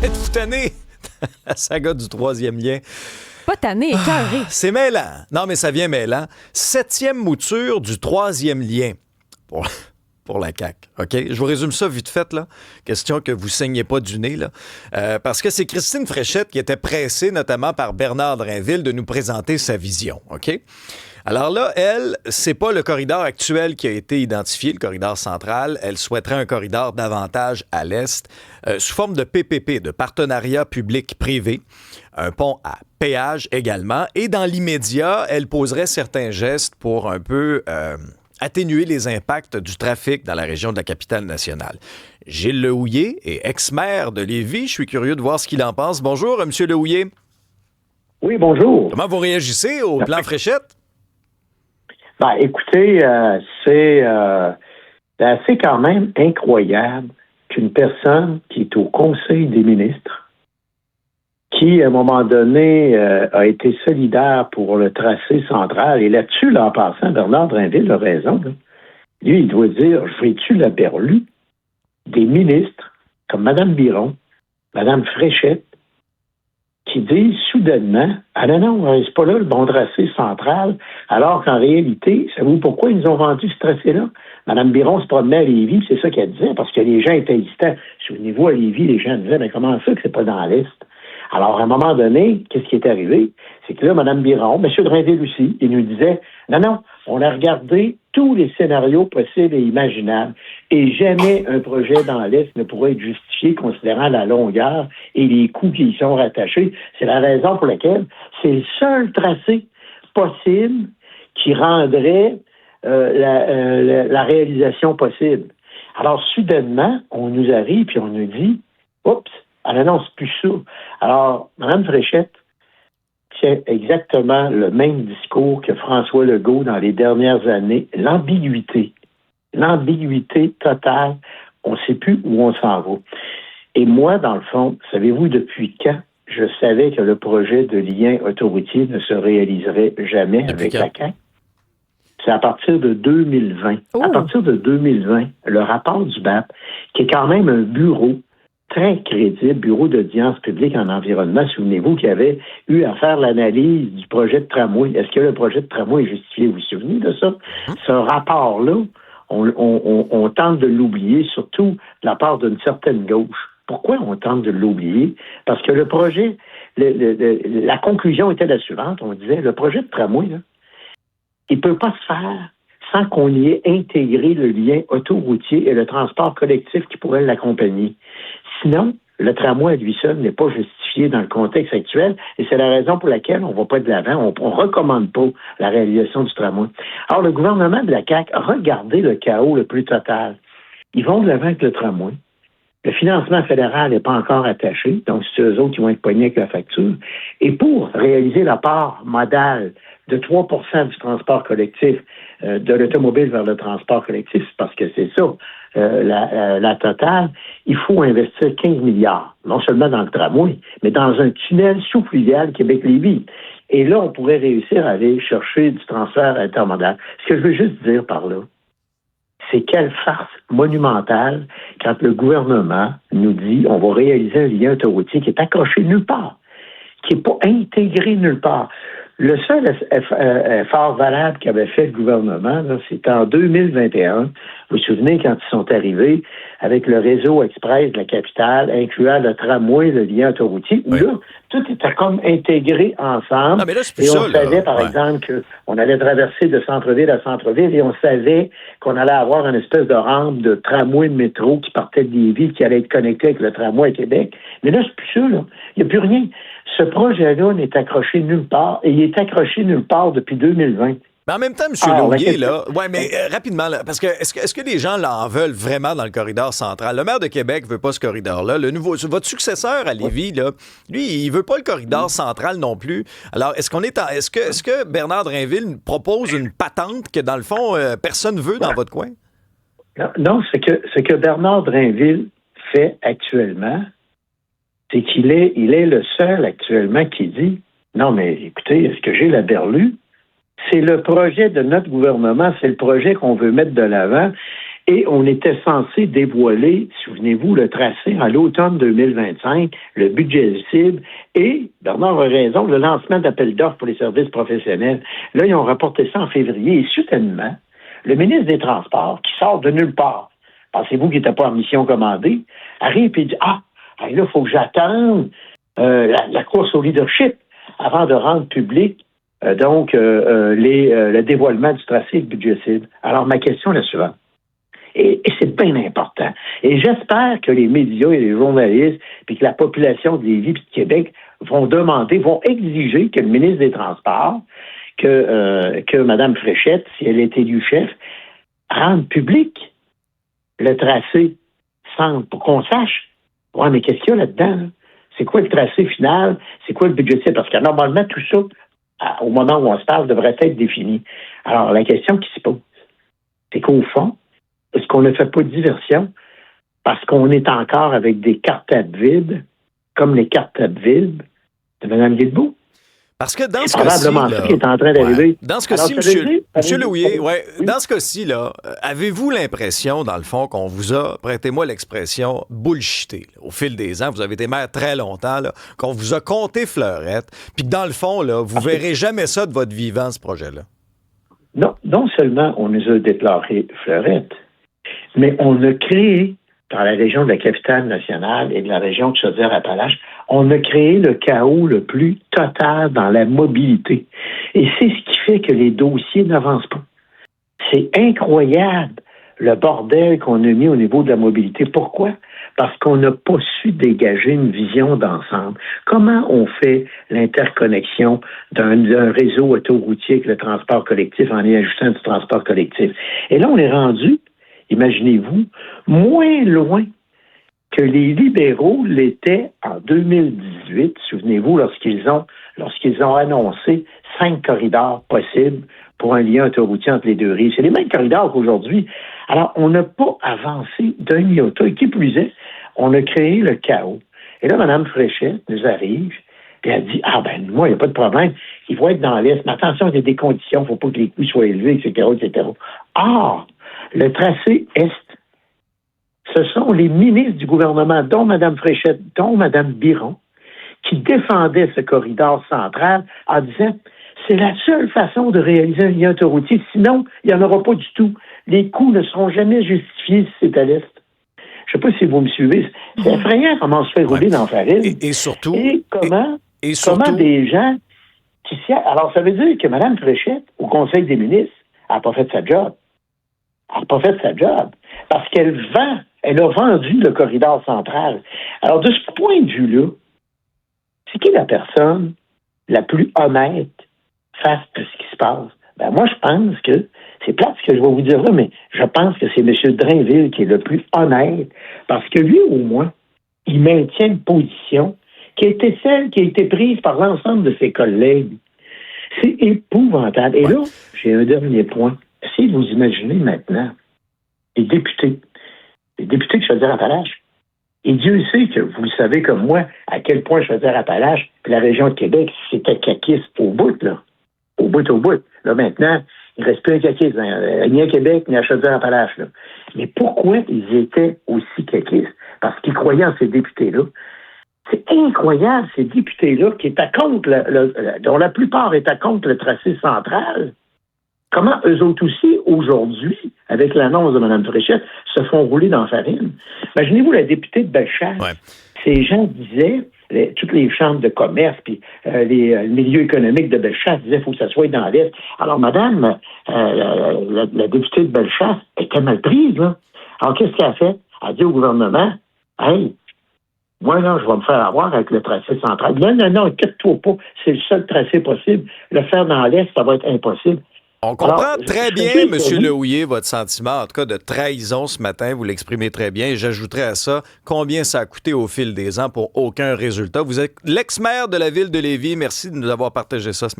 Êtes-vous tanné? La saga du troisième lien. Pas tanné, écœuré. C'est mêlant. Non, mais ça vient mêlant. 7e mouture du troisième lien pour la CAQ. OK? Je vous résume ça vite fait, là. Question que vous ne saignez pas du nez, là. Parce que c'est Christine Fréchette qui était pressée, notamment par Bernard Drainville, de nous présenter sa vision. OK? Alors là, elle, c'est pas le corridor actuel qui a été identifié, le corridor central. Elle souhaiterait un corridor davantage à l'est, sous forme de PPP, de partenariat public-privé, un pont à péage également. Et dans l'immédiat, elle poserait certains gestes pour un peu atténuer les impacts du trafic dans la région de la capitale nationale. Gilles Lehouillier est ex-maire de Lévis. Je suis curieux de voir ce qu'il en pense. Bonjour, M. Lehouillier. Oui, bonjour. Comment vous réagissez au plan Fréchette? Ben, écoutez, c'est assez quand même incroyable qu'une personne qui est au Conseil des ministres, qui, à un moment donné, a été solidaire pour le tracé central, et là-dessus, là, en passant, Bernard Drainville a raison, là. Lui, il doit dire, veux-tu la berlue des ministres, comme Mme Biron, Mme Fréchette, qui disent soudainement, ah non, c'est pas là le bon tracé central, alors qu'en réalité, savez-vous pourquoi ils nous ont vendu ce tracé-là? Mme Biron se promenait à Lévis, c'est ça qu'elle disait, parce que les gens étaient hésitants. Souvenez-vous, à Lévis, les gens disaient, mais comment ça que c'est pas dans l'Est? Alors, à un moment donné, qu'est-ce qui est arrivé? C'est que là, Mme Biron, M. Drainville aussi, il nous disait, non, on a regardé tous les scénarios possibles et imaginables, et jamais un projet dans l'Est ne pourrait être justifié considérant la longueur et les coûts qui y sont rattachés. C'est la raison pour laquelle c'est le seul tracé possible qui rendrait la réalisation possible. Alors, soudainement, on nous arrive et on nous dit, oups, elle annonce plus ça. Alors, Mme Fréchette tient exactement le même discours que François Legault dans les dernières années. L'ambiguïté totale. On ne sait plus où on s'en va. Et moi, dans le fond, savez-vous depuis quand je savais que le projet de lien autoroutier ne se réaliserait jamais avec la CAQ? C'est à partir de 2020. Oh. À partir de 2020, le rapport du BAP, qui est quand même un bureau très crédible, bureau d'audience publique en environnement, souvenez-vous, qui avait eu à faire l'analyse du projet de tramway. Est-ce que le projet de tramway est justifié? Vous vous souvenez de ça? Ce rapport-là, on tente de l'oublier, surtout de la part d'une certaine gauche. Pourquoi on tente de l'oublier? Parce que le projet, la conclusion était la suivante, on disait, le projet de tramway, là, il ne peut pas se faire sans qu'on y ait intégré le lien autoroutier et le transport collectif qui pourrait l'accompagner. Sinon, le tramway à lui seul n'est pas justifié dans le contexte actuel et c'est la raison pour laquelle on ne va pas de l'avant, on ne recommande pas la réalisation du tramway. Alors, le gouvernement de la CAQ a regardé le chaos le plus total. Ils vont de l'avant avec le tramway. Le financement fédéral n'est pas encore attaché, donc c'est eux autres qui vont être poignés avec la facture. Et pour réaliser la part modale de 3 % du transport collectif, de l'automobile vers le transport collectif, parce que c'est ça, la totale, il faut investir 15 milliards, non seulement dans le tramway, mais dans un tunnel sous-fluvial Québec-Lévis. Et là, on pourrait réussir à aller chercher du transfert intermodal. Ce que je veux juste dire par là, c'est quelle farce monumentale quand le gouvernement nous dit on va réaliser un lien autoroutier qui est accroché nulle part, qui n'est pas intégré nulle part. Le seul effort valable qu'avait fait le gouvernement, là, c'était en 2021. Vous vous souvenez quand ils sont arrivés avec le réseau express de la capitale, incluant le tramway, le lien autoroutier, où là, tout était comme intégré ensemble. Non, mais là, c'est plus et ça, on savait, par exemple, qu'on allait traverser de centre-ville à centre-ville et on savait qu'on allait avoir une espèce de rampe de tramway de métro qui partait de Lévis, qui allait être connecté avec le tramway à Québec. Mais là, c'est plus ça, là. Il n'y a plus rien. Ce projet-là n'est accroché nulle part et il est accroché nulle part depuis 2020. Mais en même temps, M. Lehouillier, là, mais rapidement, là, parce que est-ce que les gens l'en veulent vraiment dans le corridor central? Le maire de Québec veut pas ce corridor-là. Votre successeur à Lévis, là, lui, il veut pas le corridor central non plus. Alors, est-ce que Bernard Drainville propose une patente que, dans le fond, personne veut dans votre coin? Non, ce que Bernard Drainville fait actuellement, c'est qu'il est le seul actuellement qui dit non, mais écoutez, est-ce que j'ai la berlue? C'est le projet de notre gouvernement, c'est le projet qu'on veut mettre de l'avant. Et on était censé dévoiler, souvenez-vous, le tracé à l'automne 2025, le budget cible et, Bernard a raison, le lancement d'appel d'offres pour les services professionnels. Là, ils ont rapporté ça en février et soudainement, le ministre des Transports, qui sort de nulle part, pensez-vous qu'il n'était pas en mission commandée, arrive et dit « Ah, là, il faut que j'attende la course au leadership avant de rendre public le dévoilement du tracé de budget cible. » Alors, ma question est la suivante. Et c'est bien important. Et j'espère que les médias et les journalistes, puis que la population de Lévis et de Québec vont exiger que le ministre des Transports, que Mme Fréchette, si elle est élue chef, rende public le tracé pour qu'on sache. Ouais, mais qu'est-ce qu'il y a là-dedans? Là? C'est quoi le tracé final? C'est quoi le budget cible? Parce que normalement, tout ça, au moment où on se parle, devrait être défini. Alors, la question qui se pose, c'est qu'au fond, est-ce qu'on ne fait pas de diversion parce qu'on est encore avec des cartes à vide, comme les cartes à vide de Mme Guilbeault? Parce que dans ce probablement cas-ci, ça qui est en train d'arriver. Ouais. Dans ce cas-ci, M. Louillet, dans ce cas-ci, là, avez-vous l'impression, dans le fond, qu'on vous a, prêtez-moi l'expression, bullshité au fil des ans, vous avez été maire très longtemps, là, qu'on vous a compté fleurette, puis que dans le fond, là, vous verrez jamais ça de votre vivant, ce projet-là? Non seulement on nous a déclaré fleurette, mais on a créé, dans la région de la Capitale-Nationale et de la région de Chaudière-Appalaches, on a créé le chaos le plus total dans la mobilité. Et c'est ce qui fait que les dossiers n'avancent pas. C'est incroyable le bordel qu'on a mis au niveau de la mobilité. Pourquoi? Parce qu'on n'a pas su dégager une vision d'ensemble. Comment on fait l'interconnexion d'un réseau autoroutier avec le transport collectif en y ajoutant du transport collectif? Et là, on est rendu, imaginez-vous, moins loin que les libéraux l'étaient en 2018. Souvenez-vous, lorsqu'ils ont annoncé 5 corridors possibles pour un lien autoroutier entre les deux rives. C'est les mêmes corridors qu'aujourd'hui. Alors, on n'a pas avancé d'un iota. Et qui plus est, on a créé le chaos. Et là, Mme Fréchette nous arrive, et elle dit, moi, il n'y a pas de problème. Ils vont être dans l'Est. Mais attention, il y a des conditions. Il ne faut pas que les coûts soient élevés, etc., etc. Or, le tracé Est, ce sont les ministres du gouvernement, dont Mme Fréchette, dont Mme Biron, qui défendaient ce corridor central en disant c'est la seule façon de réaliser un lien autoroutier, sinon, il n'y en aura pas du tout. Les coûts ne seront jamais justifiés si c'est à l'Est. Je ne sais pas si vous me suivez. C'est effrayant comment on se fait rouler dans la farine. Et surtout... Et comment des gens qui s'y... Alors, ça veut dire que Mme Fréchette, au Conseil des ministres, n'a pas fait sa job. Elle n'a pas fait sa job. Parce elle a vendu le corridor central. Alors, de ce point de vue-là, c'est qui la personne la plus honnête face à ce qui se passe? Moi, je pense que, c'est plate ce que je vais vous dire là, mais je pense que c'est M. Drainville qui est le plus honnête, parce que lui, au moins, il maintient une position qui a été celle qui a été prise par l'ensemble de ses collègues. C'est épouvantable. Et là, j'ai un dernier point. Essayez de vous imaginer maintenant les députés de Chaudière-Appalaches. Et Dieu sait que vous le savez comme moi, à quel point Chaudière-Appalaches et la région de Québec, c'était caquiste au bout, là. Au bout. Là, maintenant, il ne reste plus un caquiste, ni à Québec, ni à Chaudière-Appalaches, là. Mais pourquoi ils étaient aussi caquistes? Parce qu'ils croyaient en ces députés-là. C'est incroyable, ces députés-là, qui étaient contre, dont la plupart étaient contre le tracé central. Comment eux autres aussi, aujourd'hui, avec l'annonce de Mme Fréchette, se font rouler dans la farine? Imaginez-vous la députée de Bellechasse. Ouais. Ces gens disaient, toutes les chambres de commerce, puis les milieux économiques de Bellechasse disaient qu'il faut que ça soit dans l'Est. Alors, madame, la députée de Bellechasse était mal prise, là. Alors, qu'est-ce qu'elle a fait? Elle a dit au gouvernement, « Hey, moi, là, je vais me faire avoir avec le tracé central. » Non, inquiète-toi pas, c'est le seul tracé possible. Le faire dans l'Est, ça va être impossible. On comprend très bien, M. Lehouillier, votre sentiment, en tout cas, de trahison ce matin. Vous l'exprimez très bien. Et j'ajouterais à ça combien ça a coûté au fil des ans pour aucun résultat. Vous êtes l'ex-maire de la ville de Lévis. Merci de nous avoir partagé ça ce matin.